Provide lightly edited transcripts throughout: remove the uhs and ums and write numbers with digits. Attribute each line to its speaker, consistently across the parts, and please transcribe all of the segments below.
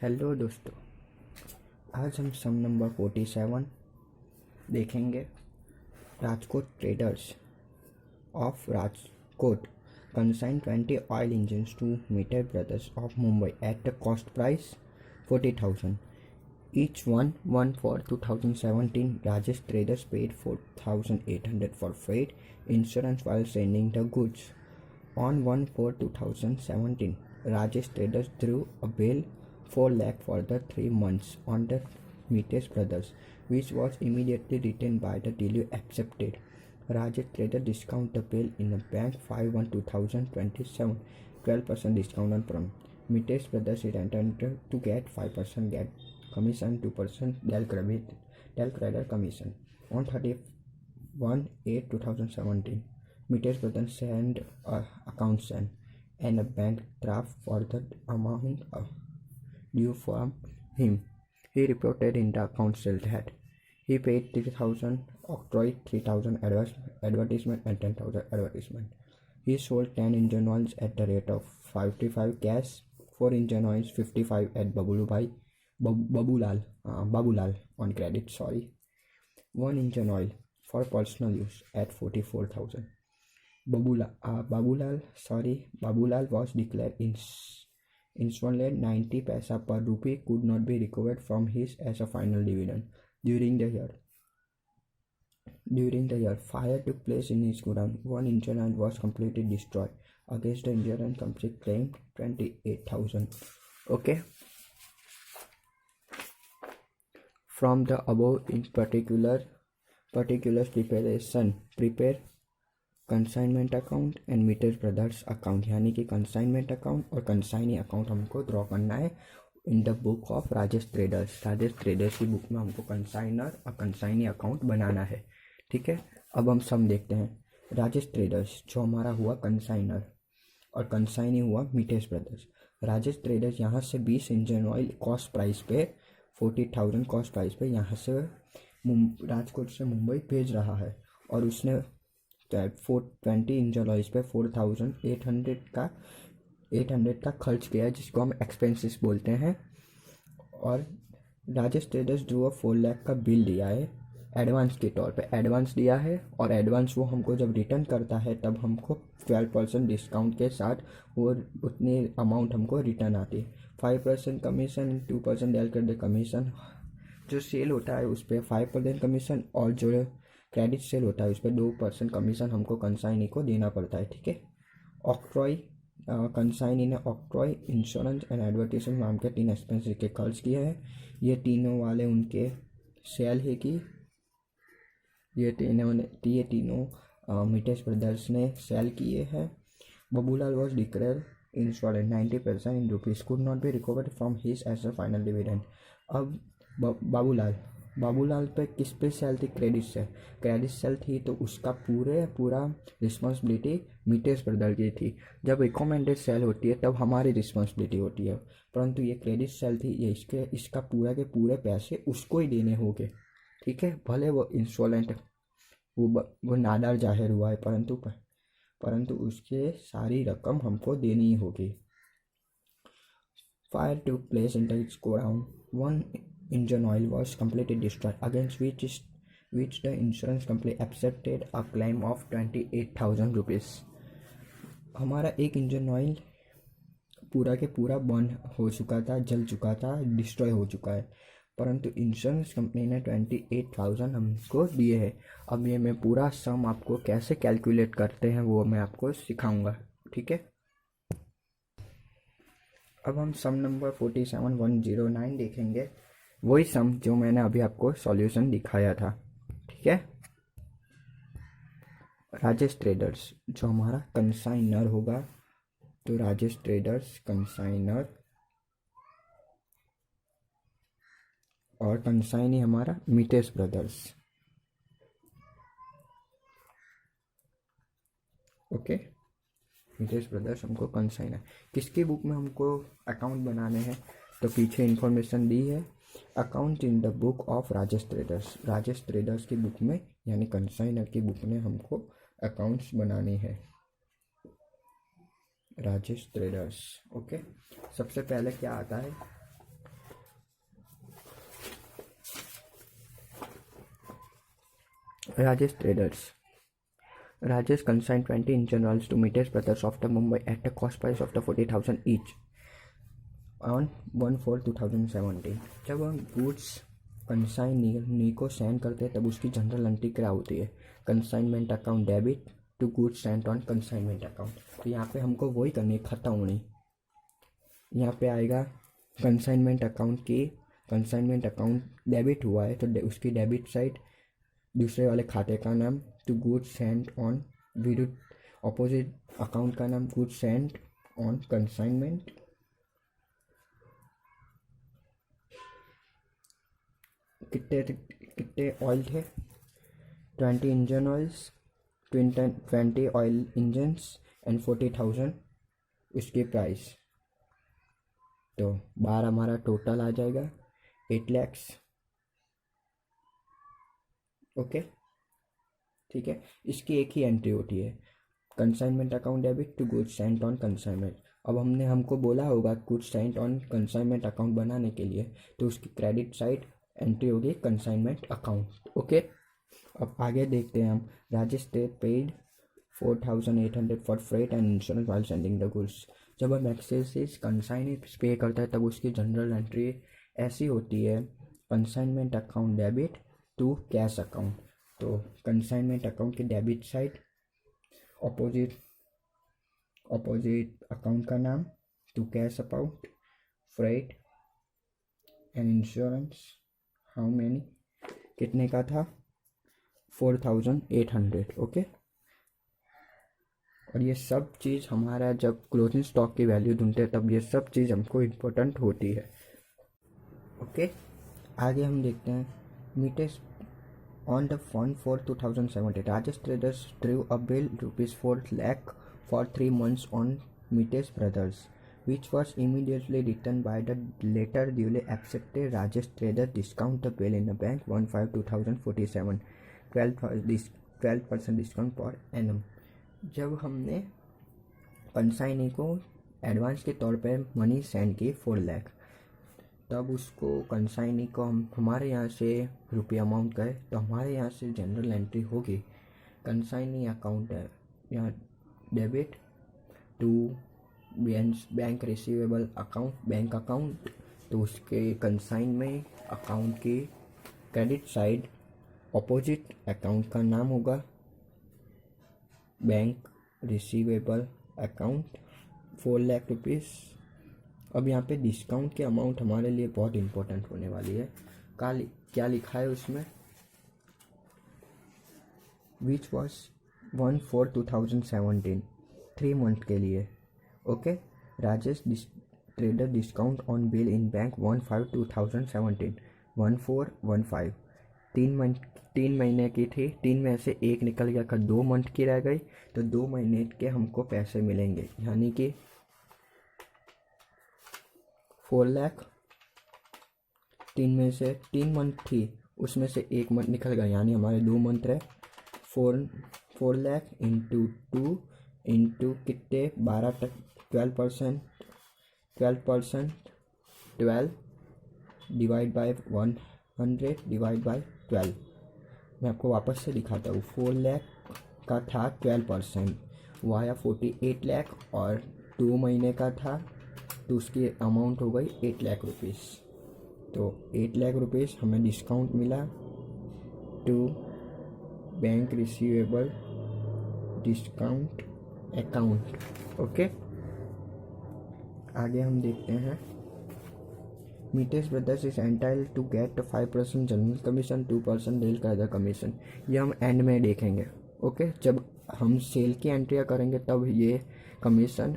Speaker 1: Hello दोस्तों, आज हम सम नंबर 47 देखेंगे। Rajkot traders of Rajkot consigned 20 oil engines to Meter Brothers of Mumbai at the cost price 40,000 each one for 2017. Rajesh Traders paid 4,800 for freight insurance while sending the goods. On 1/4/2017, Rajesh Traders drew a bill 4 lakh for the 3 months on the Metes Brothers, which was immediately returned by the dealer accepted. Rajesh Traders discount the bill in the bank 5/1/2027, 12% discount on prom. Metes Brothers is entitled to get 5% get commission, 2% Del Credit commission. On 31/8/2017, Metes Brothers sent a accountant and a bank draft for the amount due from him. He reported in the account sale that he paid 3,000 octroi, 3,000 advertisement and 10,000 advertisement. He sold 10 engine oils at the rate of 55 cash, 4 engine oils 55 at Babulal on credit. 1 engine oil for personal use at 44,000. Babulal was declared insolvent. 90 paisa per rupee could not be recovered from his as a final dividend. During the year, fire took place in his godown. 1 engine oil was completely destroyed. Against the insurance company claimed 28,000. Okay. From the above in particular prepare consignment account and meter brothers account, यानी कि consignment account और consignee account हमको draw करना है in the book of Rajesh traders की book में हमको consignor और कंसाइनी अकाउंट बनाना है। ठीक है, अब हम सम देखते हैं। राजेश ट्रेडर्स जो हमारा हुआ कंसाइनर और कंसाइनी हुआ मीटेस ब्रदर्स। राजेश ट्रेडर्स यहाँ से 20 इंजन ऑयल कॉस्ट प्राइस पे 40,000 कॉस्ट प्राइस पे यहाँ से राजकोट से मुंबई भेज रहा है और उसने 420 इंजन ऑयल पे 4,800 का खर्च किया है, जिसको हम एक्सपेंसेस बोलते हैं। और राजेश ट्रेडर्स जो 4 लाख का बिल दिया है एडवांस के तौर पे, एडवांस दिया है और एडवांस वो हमको जब रिटर्न करता है तब हमको 12% डिस्काउंट के साथ वो उतनी अमाउंट हमको रिटर्न आती है। 5% कमीशन, 2% डेल कर दे कमीशन, जो सेल होता है उस पर 5% कमीशन और जो क्रेडिट सेल होता है उस पर 2% कमीशन हमको कंसाइनी को देना पड़ता है। ठीक है, ऑक्ट्रॉय कंसाइनी ने ऑक्ट्रॉय इंश्योरेंस एंड एडवर्टाइजमेंट नाम के 3 एक्सपेंस के खर्च किए हैं। ये तीनों वाले उनके सेल है कि ये तीनों मीटेस ब्रदर्स ने सेल किए हैं। Babulal was declared insurance 90% in rupees could not be recovered from his as a final dividend. अब बाबूलाल पे किस पे सेल थी? क्रेडिट सेल थी, तो उसका पूरा रिस्पॉन्सिबिलिटी मीटेस ब्रदर की थी। जब रिकमेंडेड सेल होती है तब हमारी रिस्पॉन्सिबिलिटी होती है, परंतु ये क्रेडिट सेल थी, ये इसका के पूरे पैसे उसको ही देने होंगे। ठीक है, भले वो इंसॉल्वेंट वो नादार जाहिर हुआ है, परंतु उसके सारी रकम हमको देनी ही होगी। Fire took place in the godown. 1 engine oil was completely destroyed, against which the insurance company accepted a claim of 28,000 rupees. हमारा एक इंजन ऑयल पूरा के पूरा बर्न हो चुका था, जल चुका था, डिस्ट्रॉय हो चुका है, परंतु इंश्योरेंस कंपनी ने 28,000 हमको दिए हैं। अब ये मैं पूरा सम आपको कैसे कैलकुलेट करते हैं वो मैं आपको सिखाऊंगा। ठीक है, अब हम सम नंबर 47,109 देखेंगे, वही सम जो मैंने अभी आपको सॉल्यूशन दिखाया था। ठीक है, राजेश ट्रेडर्स जो हमारा कंसाइनर होगा, तो राजेश ट्रेडर्स कंसाइनर और कंसाइनी हमारा मीटेस ब्रदर्स। ओके, मीटेस ब्रदर्स हमको कंसाइनर। किसकी बुक में हमको अकाउंट बनाने हैं? तो पीछे इंफॉर्मेशन दी है, account in the book of Rajesh traders की बुक में, यानी कंसाइनर की बुक में हमको अकाउंट्स बनाने हैं राजेश ट्रेडर्स। ओके, सबसे पहले क्या आता है? Rajesh Traders. Rajesh consigned 20 engine oils to Mitesh Brothers of the Mumbai at a cost price of the 40,000 each on 1/4/2017. जब हम गुड्स कंसाइनी को सेंड करते हैं तब उसकी जनरल एंट्री क्या होती है? Consignment account debit to goods sent on consignment account. तो यहाँ पे हमको वही करनी है, खत्म होनी। यहाँ पे आएगा कंसाइनमेंट अकाउंट डेबिट हुआ है तो उसकी डेबिट साइड दूसरे वाले खाते का नाम टू गुड्स सेंट ऑन, विरुद्ध अपोजिट अकाउंट का नाम गुड्स सेंट ऑन कंसाइनमेंट। कितने ऑयल थे? 20 engine oils, 20 oil engines and 40,000 उसकी प्राइस। तो 12 हमारा टोटल आ जाएगा 8 lakhs। ओके, ठीक है। इसकी एक ही एंट्री होती है, consignment account debit to goods sent on consignment. अब हमको बोला होगा goods sent on consignment account बनाने के लिए, तो उसकी क्रेडिट साइड एंट्री होगी कंसाइनमेंट अकाउंट। ओके, अब आगे देखते हैं हम। Rajesh paid 4,800 for freight and insurance while sending the goods. जब हम एक्सेल से कंसाइन पे करता है तब उसकी जनरल एंट्री ऐसी होती है, consignment account debit to cash account. तो कंसाइनमेंट अकाउंट की डेबिट साइड अपोजिट अकाउंट का नाम to cash account, freight and insurance how many, कितने का था? 4,800। ओके, और ये सब चीज़ हमारा जब क्लोजिंग स्टॉक की वैल्यू ढूंढते हैं तब ये सब चीज़ हमको इम्पोर्टेंट होती है। ओके, आगे हम देखते हैं। मीटेस on the 1/4/2017 Rajesh traders drew a bill ₹4 lakh for 3 months on Mitesh Brothers, which was immediately returned by the latter duly accepted Rajesh Traders discount the bill in the bank 1/5/2047 12% discount per annum. जब हमने consignee को advance के तौर पे money send की 4 लाख, तब उसको consignee को हमारे यहाँ से रुपया अमाउंट गए तो हमारे यहाँ से जनरल एंट्री होगी कंसाइनी अकाउंट है यहाँ debit to bank receivable account, bank account. तो उसके कंसाइन में अकाउंट की क्रेडिट साइड अपोजिट अकाउंट का नाम होगा bank receivable account 4 lakh rupees. अब यहाँ पे डिस्काउंट की अमाउंट हमारे लिए बहुत इम्पोर्टेंट होने वाली है। क्या लिखा है उसमें? विच वॉज 1/4/2017 3 मंथ के लिए। Okay, Rajesh trader discount on bill in bank 1/5/2017 1415 3 महीने की थी, 3 में से एक निकल गया का 2 मंथ की रह गई, तो 2 महीने के हमको पैसे मिलेंगे, यानी कि 4 लाख। 3 में से 3 मंथ थी, उसमें से 1 मंथ निकल गया, यानी हमारे 2 मंथ रहे। 4 लाख इंटू 2 इंटू कितने 12% 12 डिवाइड बाय 100 डिवाइड बाय 12। मैं आपको वापस से दिखाता हूँ। 4 लाख का था 12%, वो आया 48 लाख, और 2 महीने का था तो उसकी अमाउंट हो गई 8 लाख रुपीज़। तो 8 लाख रुपीज़ हमें डिस्काउंट मिला to bank receivable discount account. Okay, आगे हम देखते हैं। Mitesh Brothers is entitled to get 5% general commission, 2% deal का अदर कमीशन। ये हम एंड में देखेंगे। ओके, जब हम सेल की एंट्रियाँ करेंगे तब ये कमीशन,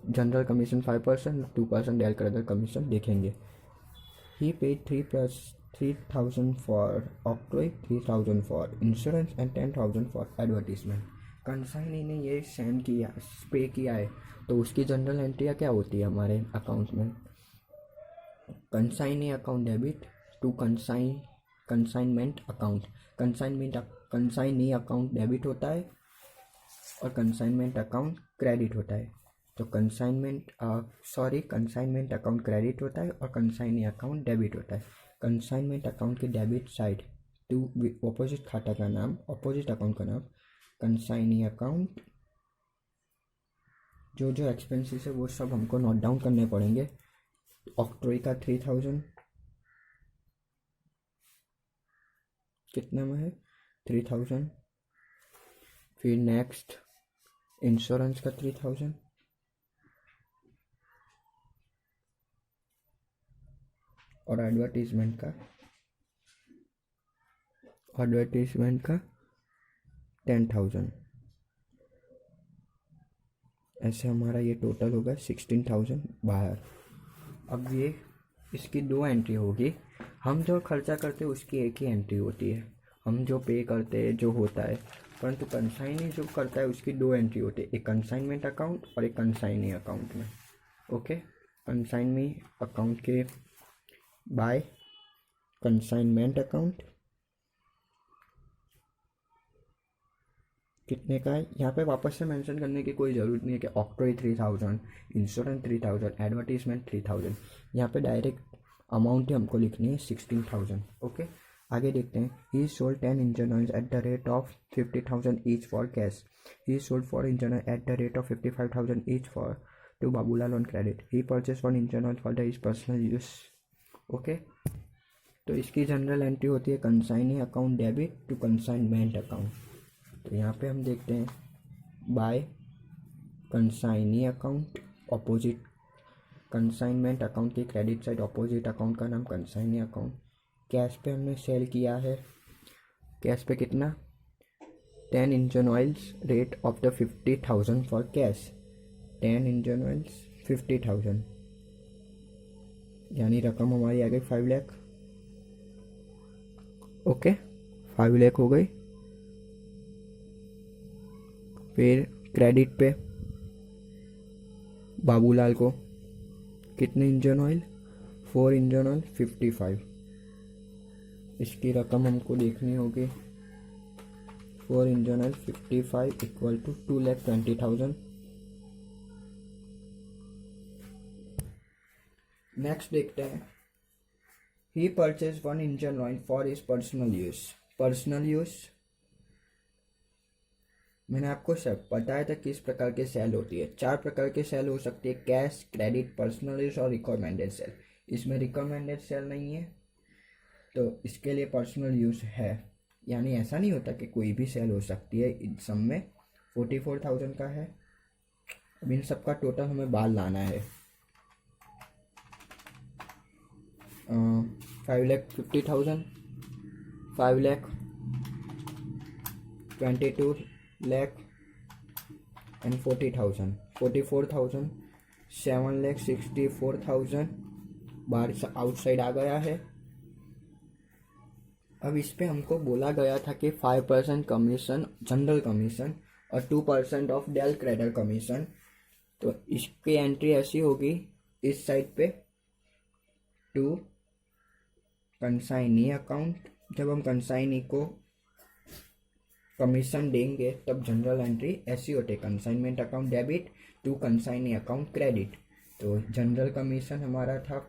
Speaker 1: जनरल कमीशन 5%, 2% डील का अदर कमीशन देखेंगे। He paid 3,000 for octroi, 3,000 for insurance and 10,000 for advertisement। Consignee ने ये सेंड किया, पे किया है, तो उसकी जनरल एंट्रियाँ क्या होती है हमारे अकाउंट में? Consignee account debit to consignment account. Consignee account debit होता है और कंसाइनमेंट अकाउंट क्रेडिट होता है। तो कंसाइनमेंट अकाउंट क्रेडिट होता है और कंसाइनी अकाउंट डेबिट होता है। कंसाइनमेंट अकाउंट की डेबिट साइड टू ऑपोजिट खाता का नाम, ऑपोजिट अकाउंट का नाम कंसाइनी अकाउंट। जो जो एक्सपेंसेस है वो सब हमको नोट डाउन करने पड़ेंगे। ऑक्ट्रॉय का 3000 कितने में है 3000। फिर नेक्स्ट इंश्योरेंस का 3000, और एडवर्टीजमेंट का 10,000। ऐसे हमारा ये टोटल होगा 16,000 बाहर। अब ये इसकी 2 एंट्री होगी। हम जो खर्चा करते हैं उसकी एक ही एंट्री होती है, हम जो पे करते हैं जो होता है, परंतु कंसाइनी जो करता है उसकी 2 एंट्री होती है, एक कंसाइनमेंट अकाउंट और एक कंसाइनी अकाउंट में। ओके, कंसाइनमी अकाउंट के बाय कंसाइनमेंट अकाउंट कितने का है, यहाँ पे वापस से मेंशन करने की कोई ज़रूरत नहीं है कि ऑक्ट्रॉय 3000, इंश्योरेंस 3000, एडवर्टीजमेंट 3000। यहाँ पे डायरेक्ट अमाउंट ही हमको लिखनी है 16,000। ओके, आगे देखते हैं। He sold 10 engine oil at the rate of 50,000 each for cash. He sold 4 engine oil at the rate of 55,000 each for to Babulal on credit. He purchase 1 engine oil for the his personal use. Okay, तो इसकी journal entry होती है consignee account debit to consignment account. तो यहाँ पे हम देखते हैं by consignee account, opposite consignment account की क्रेडिट साइड, ऑपोजिट अकाउंट का नाम कंसाइनी अकाउंट। कैश पे हमने सेल किया है, कैश पे कितना 10 engine oils rate of the 50,000 for cash. 10 engine oils 50,000 यानी रकम हमारी आ गई 5 लाख। ओके, 5 लाख हो गई। फिर क्रेडिट पे बाबूलाल को कितने इंजन ऑयल 4 इंजन ऑयल 55। इसकी रकम हमको देखनी होगी। 4 engine oil 55 equal to 2,20,000। Next देखते हैं। He purchase 1 engine oil for his personal use. Personal use मैंने आपको सब बताया था किस प्रकार के सेल होती है। 4 प्रकार के सेल हो सकती है, कैश, क्रेडिट, पर्सनल यूज और रिकमेंडेड सेल। इसमें रिकमेंडेड सेल नहीं है तो इसके लिए पर्सनल यूज है। यानी ऐसा नहीं होता कि कोई भी सेल हो सकती है। इन सब में 44,000 का है। अब इन सब का टोटल हमें बाल लाना है। 5,50,000, 5,22 lakh and 40,000, 44,000, 7,64,000 बाहर आउटसाइड आ गया है। अब इस पे हमको बोला गया था कि 5% कमीशन जनरल कमीशन और 2% ऑफ डेल क्रेडर कमीशन। तो इसकी एंट्री ऐसी होगी इस साइड पे टू कंसाइनी अकाउंट। जब हम कंसाइनी को कमीशन देंगे तब जनरल एंट्री ऐसी होती है, consignment account debit to consignee account credit. तो जनरल कमीशन हमारा था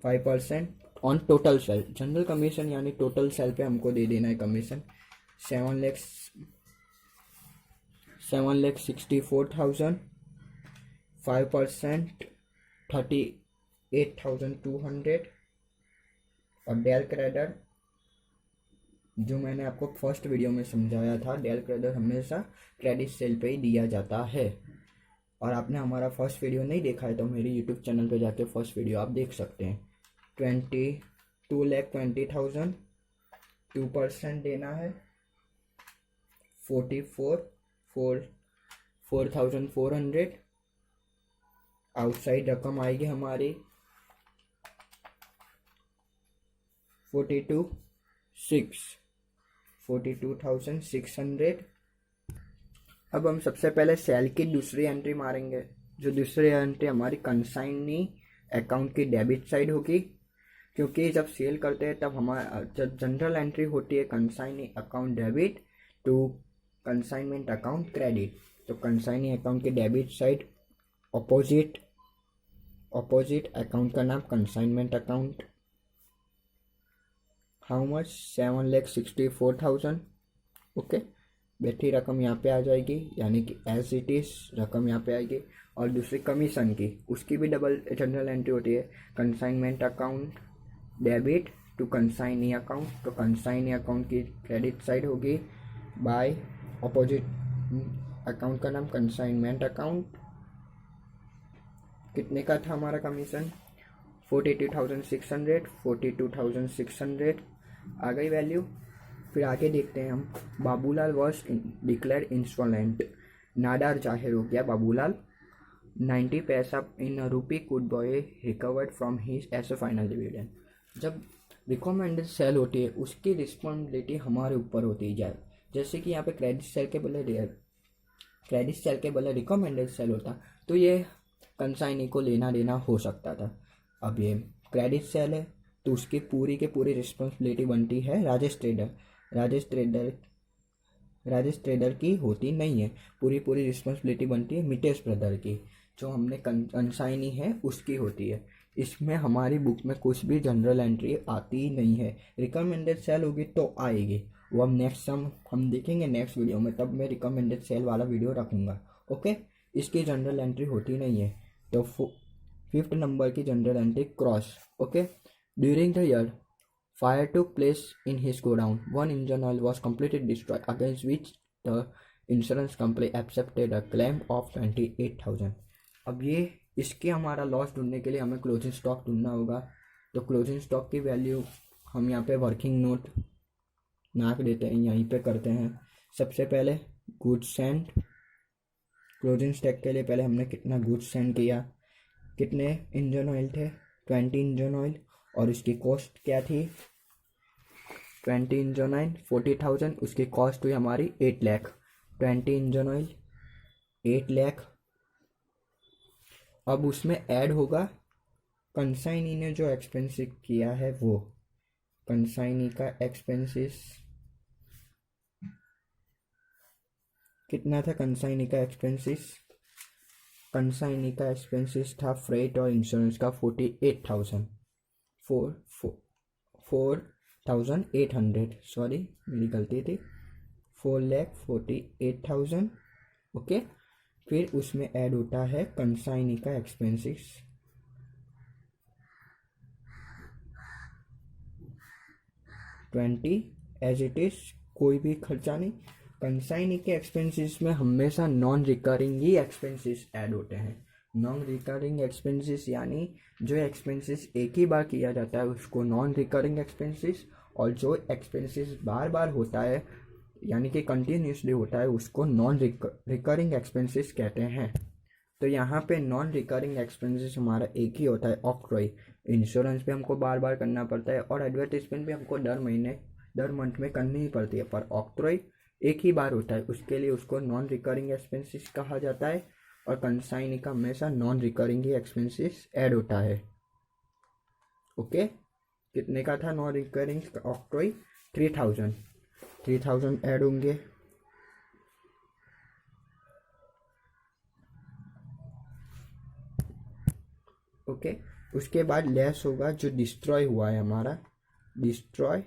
Speaker 1: 5% on total sale. General commission यानी टोटल सेल पे हमको दे देना है कमीशन 7,64,000। 5% 38,200 और डेल क्रेडर जो मैंने आपको फर्स्ट वीडियो में समझाया था, डेल क्रेडर हमेशा क्रेडिट सेल पे ही दिया जाता है। और आपने हमारा फर्स्ट वीडियो नहीं देखा है तो मेरे यूट्यूब चैनल पे जाके फर्स्ट वीडियो आप देख सकते हैं। 2,20,000 2% देना है 4,400। आउटसाइड रकम आएगी हमारी 42,600। अब हम सबसे पहले सेल की दूसरी एंट्री मारेंगे। जो दूसरी एंट्री हमारी कंसाइनी अकाउंट की डेबिट साइड होगी, क्योंकि जब सेल करते हैं तब हमारा जब जनरल एंट्री होती है consignee account debit to consignment account credit. तो कंसाइनी अकाउंट की डेबिट साइड ऑपोजिट अकाउंट का नाम consignment account. How much 7,64,000। Okay, बैठी रकम यहाँ पे आ जाएगी, यानी कि एज इट इज रकम यहाँ पे आएगी। और दूसरी कमीशन की, उसकी भी डबल जनरल एंट्री होती है। Consignment account debit to consignee account, तो कंसाइनी अकाउंट की क्रेडिट साइड होगी बाय अपोजिट अकाउंट का नाम कंसाइनमेंट अकाउंट। कितने का था हमारा कमीशन? 42,600, 42,600 आ गई वैल्यू। फिर आगे देखते हैं हम। बाबूलाल वॉज डिक्लेयर इंस्टॉलमेंट, नादार जाहिर हो गया Babulal. 90 paisa in rupee could be recovered from his as a final dividend. जब रिकमेंडेड सेल होती है उसकी रिस्पॉन्सिबिलिटी हमारे ऊपर होती जाए। जैसे कि यहाँ पे क्रेडिट सेल के बदले रिकमेंडेड सेल होता तो ये कंसाइनी को लेना देना हो सकता था। अब ये क्रेडिट सेल है तो उसकी पूरी के पूरी रिस्पॉन्सिबिलिटी बनती है राजेश ट्रेडर की होती नहीं है। पूरी रिस्पॉन्सिबिलिटी बनती है मितेश ब्रदर की, जो हमने कंसाइनी है उसकी होती है। इसमें हमारी बुक में कुछ भी जनरल एंट्री आती नहीं है। रिकमेंडेड सेल होगी तो आएगी, वो हम देखेंगे नेक्स्ट वीडियो में, तब मैं रिकमेंडेड सेल वाला वीडियो रखूँगा। ओके, इसकी जनरल एंट्री होती नहीं है। तो 5th नंबर की general entry cross. Okay, during the year fire took place in his godown. One engine oil was completely destroyed, against which the insurance company accepted a claim of 28,000. अब ये इसके हमारा loss ढूंढने के लिए हमें closing stock ढूंढना होगा। तो क्लोजिंग स्टॉक की वैल्यू हम यहाँ पे वर्किंग नोट नाक देते हैं, यहीं पे करते हैं। सबसे पहले गुड्स एंड क्लोजिंग स्टॉक के लिए पहले हमने कितना गुड्स सेंड किया, कितने इंजन ऑयल थे, 20 इंजन ऑयल, और उसकी कॉस्ट क्या थी 20 इंजन ऑयल 40,000, उसकी कॉस्ट हुई हमारी 8 लाख। 20 engine oil 8 lakh. अब उसमें ऐड होगा कंसाइनी ने जो एक्सपेंसिस किया है, वो कंसाइनी का एक्सपेंसिस कितना था? कंसाइनी का एक्सपेंसिस था फ्रेट और इंश्योरेंस का 48,000, 4,800, सॉरी मेरी गलती थी, 4,48,000। ओके, फिर उसमें ऐड होता है कंसाइनी का एक्सपेंसिस 20 एज इट इज, कोई भी खर्चा नहीं। कंसाइनी के एक्सपेंसिस में हमेशा नॉन रिकरिंग ही एक्सपेंसिस ऐड होते हैं। नॉन रिकरिंग एक्सपेंसिस यानी जो एक्सपेंसिस एक ही बार किया जाता है उसको नॉन रिकरिंग एक्सपेंसिस, और जो एक्सपेंसिस बार बार होता है यानी कि कंटिन्यूसली होता है उसको नॉन रिकरिंग एक्सपेंसिस कहते हैं। तो यहाँ पे नॉन रिकरिंग एक्सपेंसिस हमारा एक ही होता है, ऑक्ट्रॉय। इंश्योरेंस भी हमको बार बार करना पड़ता है और एडवर्टाइजमेंट भी हमको दर मंथ में करनी ही पड़ती है, पर ऑक्ट्रॉय एक ही बार होता है, उसके लिए उसको नॉन रिकरिंग एक्सपेंसिस कहा जाता है। और कंसाइनी का हमेशा नॉन रिकरिंग ही एक्सपेंसिस ऐड होता है। ओके, कितने का था नॉन रिकरिंग ऑक्ट्रॉय? 3,000 ऐड होंगे। ओके, उसके बाद लेस होगा जो डिस्ट्रॉय हुआ है हमारा, destroy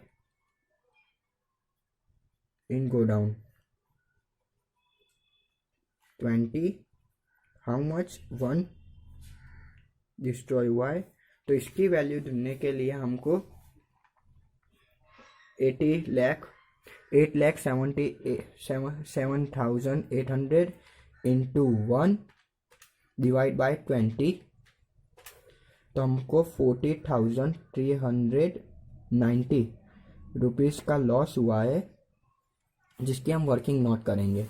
Speaker 1: in godown 20, how much 1 destroy हुआ है। तो इसकी वैल्यू ढूंढने के लिए हमको 8,77,800 इंटू 1 डिवाइड बाय 20, तो हमको 40,390 रुपीज़ का लॉस हुआ है, जिसकी हम वर्किंग नोट करेंगे।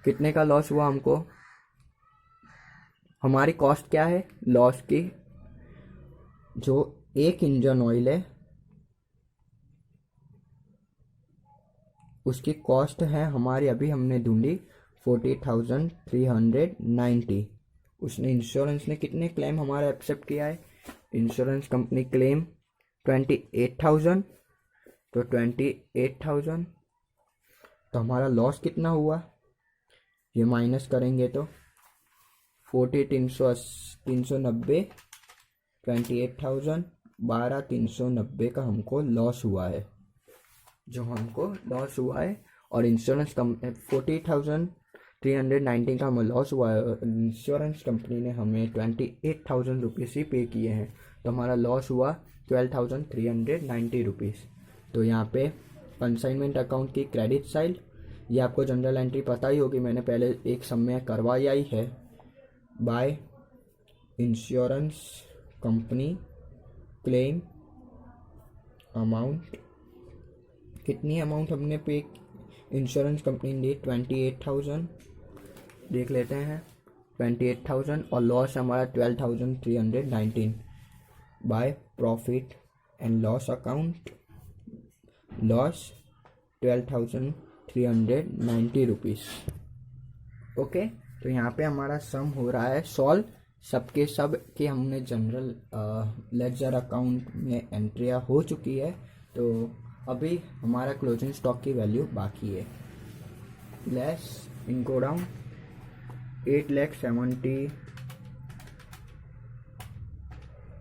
Speaker 1: कितने का लॉस हुआ हमको? हमारी कॉस्ट क्या है लॉस की? जो एक इंजन ऑयल है उसकी कॉस्ट है हमारी, अभी हमने ढूंढी 40,390। उसने इंश्योरेंस ने कितने क्लेम हमारा एक्सेप्ट किया है? इंश्योरेंस कंपनी क्लेम 28,000, तो 28,000। तो हमारा लॉस कितना हुआ? ये माइनस करेंगे तो 40,390 28,000 12,390 का हमको लॉस हुआ है, और इंश्योरेंस 40,319 का हमें लॉस हुआ है, और इंश्योरेंस कंपनी ने हमें 28,000 रुपीज़ ही पे किए हैं, तो हमारा लॉस हुआ 12,390 रुपीज़। तो यहाँ पे कंसाइनमेंट अकाउंट की क्रेडिट साइड, ये आपको जनरल एंट्री पता ही होगी, मैंने पहले एक समय करवाया ही है। By insurance company claim amount, कितनी अमाउंट हमने पे इंश्योरेंस कंपनी ने दी, 28,000, देख लेते हैं 28,000, और लॉस हमारा 12,319 by profit and loss account, loss 12,390 rupees. Okay, तो यहाँ पे हमारा सम हो रहा है सॉल्व, सबके सब के हमने जनरल लेजर अकाउंट में एंट्रियाँ हो चुकी है, तो अभी हमारा क्लोजिंग स्टॉक की वैल्यू बाकी है। लेस इनको डाउन 8,70,000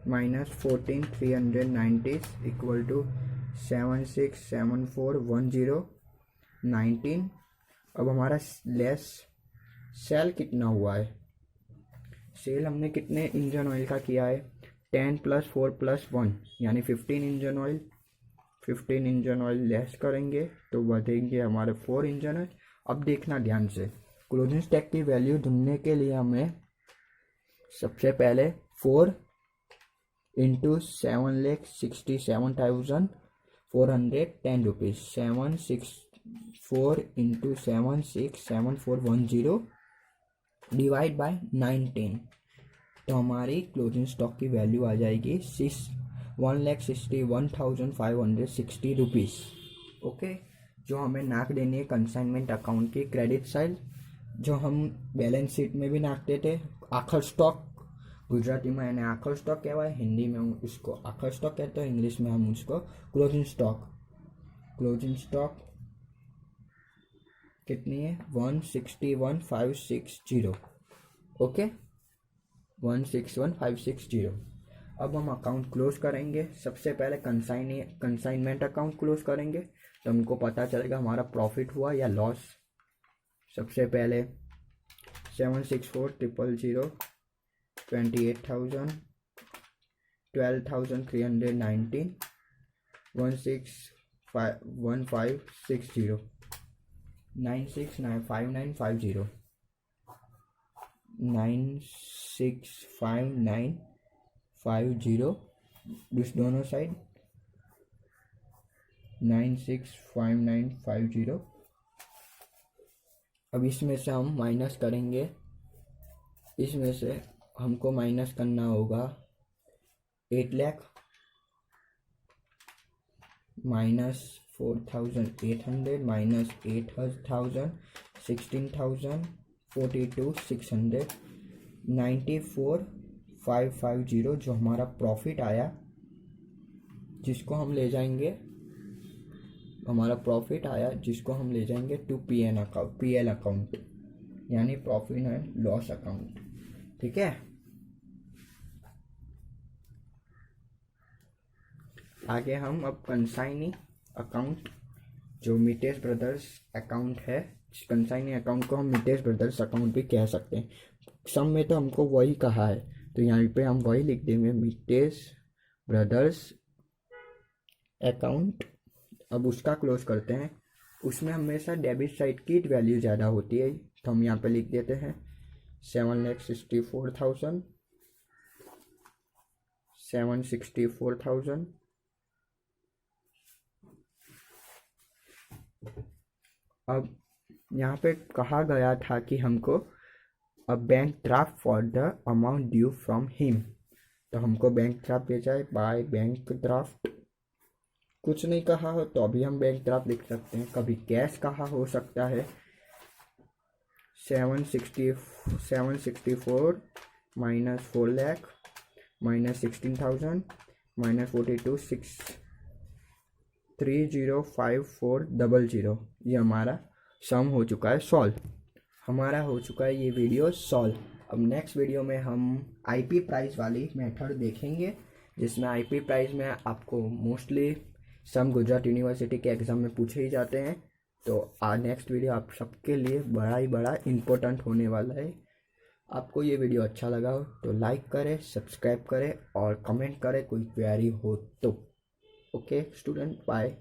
Speaker 1: माइनस 14,390 इक्वल टू 76741019। अब हमारा लेस सेल कितना हुआ है, सेल हमने कितने इंजन ऑयल का किया है, 10 + 4 + 1 यानी 15 engine oil. 15 engine oil less करेंगे तो बढ़ेंगे हमारे 4 इंजन ऑयल। अब देखना ध्यान से, क्लोजिंग स्टॉक की वैल्यू ढूंढने के लिए हमें सबसे पहले 4 × 7,67,410 रुपीज़, 764 × 767410 डिवाइड बाय 19, तो हमारी क्लोजिंग स्टॉक की वैल्यू आ जाएगी 1,61,560 रुपीज़। ओके, जो हमें नाक देनी है कंसाइनमेंट अकाउंट की क्रेडिट साइड, जो हम बैलेंस शीट में भी नाकते थे। आखिर स्टॉक गुजराती में એને आखिर स्टॉक कहवाय, हिंदी में हम इसको आखिर स्टॉक कहते हैं, इंग्लिश में हम उसको क्लोजिंग स्टॉक। क्लोजिंग स्टॉक कितनी है, 161,560। ओके, 161,560। अब हम अकाउंट क्लोज करेंगे। सबसे पहले कंसाइनमेंट अकाउंट क्लोज करेंगे, तो हमको पता चलेगा हमारा प्रॉफिट हुआ या लॉस। सबसे पहले 764,000, 28,000, 12,319, 165,960, 965950, 965950, इस दोनों साइड 965950। अब इसमें से हम माइनस करेंगे, इसमें से हमको माइनस करना होगा 8 लाख माइनस 4,800 माइनस 8,000, 16,000, 42,600, 94,550, जो हमारा प्रॉफिट आया, जिसको हम ले जाएंगे, हमारा प्रॉफिट आया जिसको हम ले जाएंगे टू पीएल अकाउंट, यानी प्रॉफिट एंड लॉस अकाउंट। ठीक है, आगे हम अब कंसाइनी अकाउंट, जो मितेश ब्रदर्स अकाउंट है, कंसाइनी अकाउंट को हम मितेश ब्रदर्स अकाउंट भी कह सकते हैं। सम में तो हमको वही कहा है, तो यहाँ पे हम वही लिख देंगे, मितेश ब्रदर्स अकाउंट। अब उसका क्लोज करते हैं। उसमें हमेशा डेबिट साइड की वैल्यू ज़्यादा होती है, तो हम यहाँ पे लिख देते हैं 7,64,000, 764,000। अब यहाँ पे कहा गया था कि हमको a bank draft for the amount due from him, तो हमको बैंक ड्राफ्ट भेजा है बाय बैंक ड्राफ्ट। कुछ नहीं कहा हो तो अभी हम बैंक ड्राफ्ट लिख सकते हैं, कभी कैश कहा हो सकता है। 764 माइनस 4 लाख माइनस 16,000 माइनस 42,630,5400, ये हमारा सम हो चुका है सॉल्व। हमारा हो चुका है ये वीडियो सॉल्व। अब नेक्स्ट वीडियो में हम आईपी प्राइस वाली मेथड देखेंगे, जिसमें आईपी प्राइस में आपको मोस्टली सम गुजरात यूनिवर्सिटी के एग्ज़ाम में पूछे ही जाते हैं। तो नेक्स्ट वीडियो आप सबके लिए बड़ा ही बड़ा इम्पोर्टेंट होने वाला है। आपको ये वीडियो अच्छा लगा हो तो लाइक करें, सब्सक्राइब करें और कमेंट करें कोई क्वेरी हो तो। Okay student, bye.